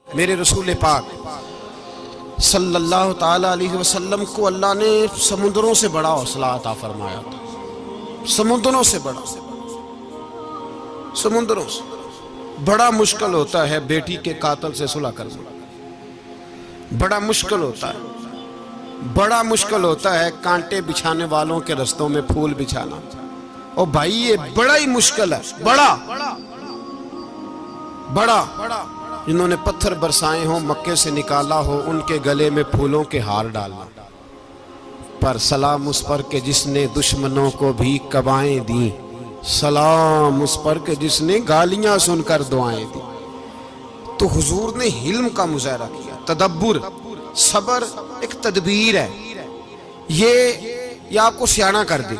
मेरे रसूल पाक सल्लल्लाहु ताला अलैहि वसल्लम को अल्लाह ने समुद्रों से बड़ा हौसला अता फरमाया था। समुद्रों से बड़ा, समुद्रों से बड़ा मुश्किल होता है बेटी के कातिल से सुलह करना। बड़ा मुश्किल होता है, बड़ा मुश्किल होता है कांटे बिछाने वालों के रस्तों में फूल बिछाना। और भाई ये बड़ा ही मुश्किल है, बड़ा बड़ा। जिन्होंने पत्थर बरसाए हो, मक्के से निकाला हो, उनके गले में फूलों के हार डालना। पर सलाम उस पर के जिसने दुश्मनों को भी कबाएं दी, सलाम उस पर के जिसने गालियां सुनकर दुआएं दी। तो हुजूर ने हिल्म का मुजाहरा किया, तदब्बुर, सबर एक तदबीर है। ये आपको सियाना कर दे।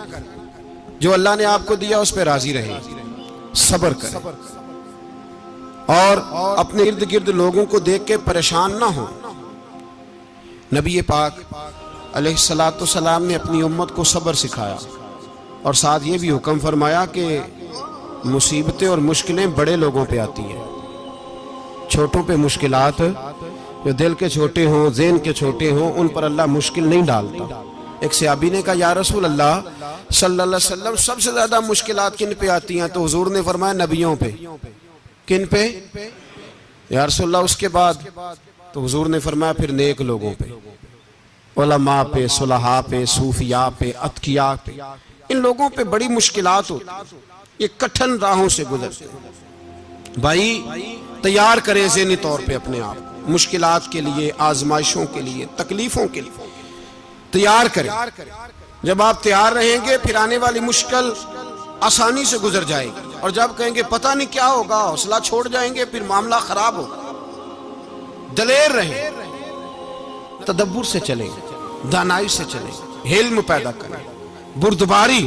जो अल्लाह ने आपको दिया उस पर राजी रहे, सबर करें और अपने इर्द गिर्द लोगों को देख के परेशान ना हो। नबी पाक अलैहिस्सलातु सलाम ने अपनी उम्मत को सब्र सिखाया और साथ ये भी हुक्म फरमाया कि मुसीबतें और मुश्किलें बड़े लोगों पे आती हैं, छोटों पे मुश्किलात, जो दिल के छोटे हों, ज़हन के छोटे हों, उन पर अल्लाह मुश्किल नहीं डालता। एक सहाबी ने कहा, या रसूल अल्लाह सल्लल्लाहु अलैहि वसल्लम, सबसे ज्यादा मुश्किलात किन पे आती हैं? तो हुजूर ने फरमाया नबियों पे। किन पे? या रसूल अल्लाह उसके बाद? तो हुजूर ने फरमाया फिर नेक लोगों पे, उलमा पे, सुलहा पे, सूफिया पे, अतकिया पे। इन लोगों पे बड़ी मुश्किलात होती, ये कठिन राहों से गुजरते। भाई तैयार करें ज़हनी तौर पे अपने आप मुश्किलात के लिए, आजमाइशों के लिए, तकलीफों के लिए तैयार करें। जब आप तैयार रहेंगे फिर आने वाली मुश्किल आसानी से गुजर जाएगी। और जब कहेंगे पता नहीं क्या होगा, हौसला छोड़ जाएंगे, फिर मामला खराब होगा। दलेर रहें, तदब्बुर से चलें, दानाई से चलें, हिल्म पैदा करें, बुर्दबारी।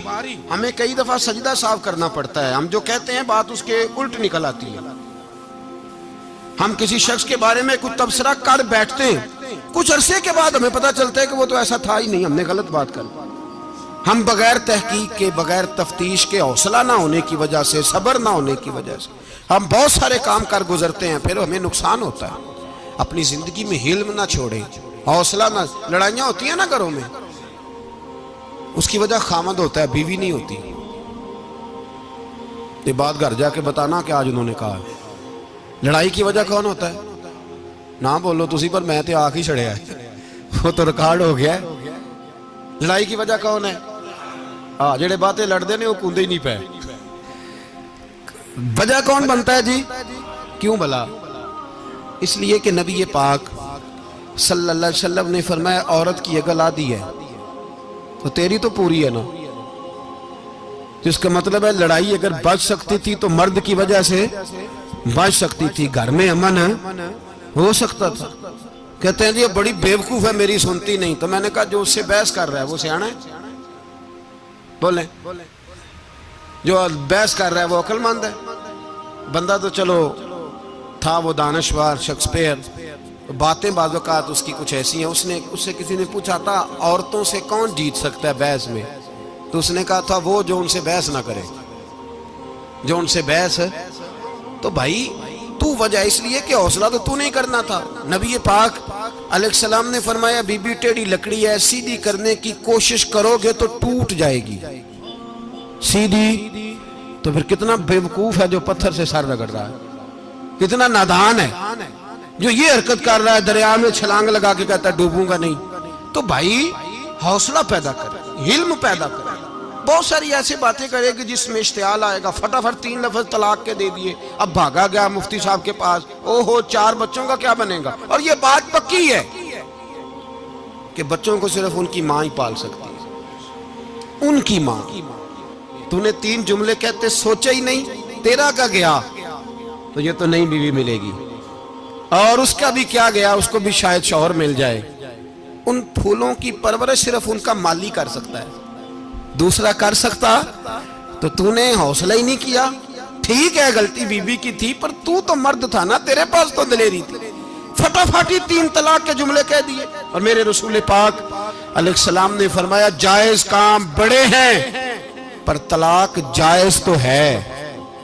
हमें कई दफा सजदा साफ करना पड़ता है, हम जो कहते हैं बात उसके उल्ट निकल आती है। हम किसी शख्स के बारे में कुछ तबसरा कर बैठते हैं, कुछ अरसे के बाद हमें पता चलता है कि वो तो ऐसा था ही नहीं, हमने गलत बात कर। हम बगैर तहकीक के, बगैर तफ्तीश के, हौसला ना होने की वजह से, सब्र ना होने की वजह से हम बहुत सारे काम कर गुजरते हैं, फिर हमें नुकसान होता है। अपनी जिंदगी में हिल्म ना छोड़ें, हौसला ना। लड़ाइयां होती है ना घरों में, उसकी वजह खामद होता है, बीवी नहीं होती। ये बात घर जाके बताना कि आज उन्होंने कहा। लड़ाई की वजह कौन होता है? ना बोलो तुसी, पर मैं तो आख ही छड़िया है, वो तो रिकॉर्ड हो गया है। लड़ाई की वजह कौन है? हाँ, जेड़े बातें लड़ते ने वो कूदे ही नहीं पे। वजह कौन बनता है जी? क्यों भला? इसलिए कि नबी पाक सल्लल्लाहु अलैहि वसल्लम ने फरमाया, औरत की अकल आधी है तो तेरी तो पूरी है ना। जिसका मतलब है लड़ाई अगर बच सकती थी तो मर्द की वजह से बच सकती थी, घर में अमन हो सकता था। कहते हैं जी ये बड़ी बेवकूफ है, मेरी सुनती नहीं। तो मैंने कहा जो उससे बहस कर रहा है वो सियाना है? बोले जो बहस कर रहा है वो अक्लमंद है? बंदा तो चलो था वो दानश्वर शेक्सपियर, बातें बाज़ औक़ात उसकी कुछ ऐसी हैं। उससे किसी ने पूछा था औरतों से कौन जीत सकता है बहस में, तो उसने कहा था वो जो उनसे बहस ना करे, जो उनसे बहस है। तो भाई तू वजह इसलिए कि हौसला तो तू नहीं करना था। नबी पाक अलैहिस्सलाम ने फरमाया, बीबी टेढ़ी लकड़ी है, सीधी करने की कोशिश करोगे तो टूट जाएगी। सीधी तो फिर कितना बेवकूफ है जो पत्थर से सर रगड़ रहा है, कितना नादान है जो ये हरकत कर रहा है, दरिया में छलांग लगा के कहता है डूबूंगा नहीं। तो भाई हौसला पैदा कर, हिल्म पैदा कर। बहुत सारी ऐसी बातें करेगी जिसमें इश्तियाल आएगा, फटाफट 3 लफ्ज तलाक के दे दिए, अब भागा गया मुफ्ती साहब के पास, ओहो 4 बच्चों का क्या बनेगा। और ये बात पक्की है कि बच्चों को सिर्फ उनकी माँ ही पाल सकती है, उनकी माँ। तूने 3 जुमले कहते सोचा ही नहीं, तेरा का गया तो ये तो नई बीवी मिलेगी, और उसका भी क्या गया, उसको भी शायद शौहर मिल जाए। उन फूलों की परवरिश सिर्फ उनका माली कर सकता है, दूसरा कर सकता। तो तूने हौसला ही नहीं किया। ठीक है गलती बीबी की थी, पर तू तो मर्द था ना, तेरे पास तो दलेरी थी। फटाफटी 3 तलाक के जुमले कह दिए। और मेरे रसूल पाक अलैहिस्सलाम ने फरमाया, जायज काम बड़े हैं पर तलाक जायज तो है,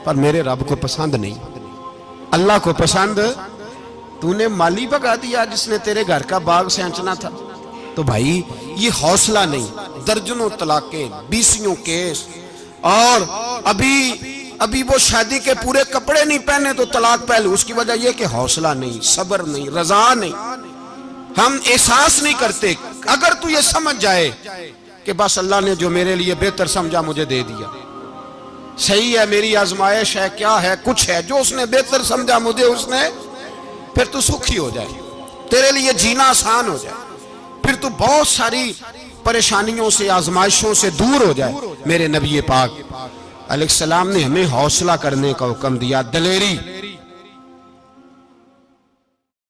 पर मेरे रब को पसंद नहीं, अल्लाह को पसंद तूने माली भगा दिया जिसने तेरे घर का बाग सेंचना था। तो भाई ये हौसला नहीं, दर्जनों तलाकें, 20 केस, और अभी वो शादी के पूरे कपड़े नहीं पहने तो तलाक पहले। उसकी वजह यह कि हौसला नहीं, सब्र नहीं, रजा नहीं, हम एहसास नहीं करते। अगर तू ये समझ जाए कि बस अल्लाह ने जो मेरे लिए बेहतर समझा मुझे दे दिया, सही है, मेरी आजमाइश है, क्या है, कुछ है, जो उसने बेहतर समझा मुझे उसने, फिर तू सुखी हो जाए, तेरे लिए जीना आसान हो जाए, फिर तू बहुत सारी परेशानियों से, आजमाइशों से दूर हो जाए। मेरे नबी पाक अलैहिस्सलाम ने हमें हौसला करने का हुक्म दिया, दलेरी।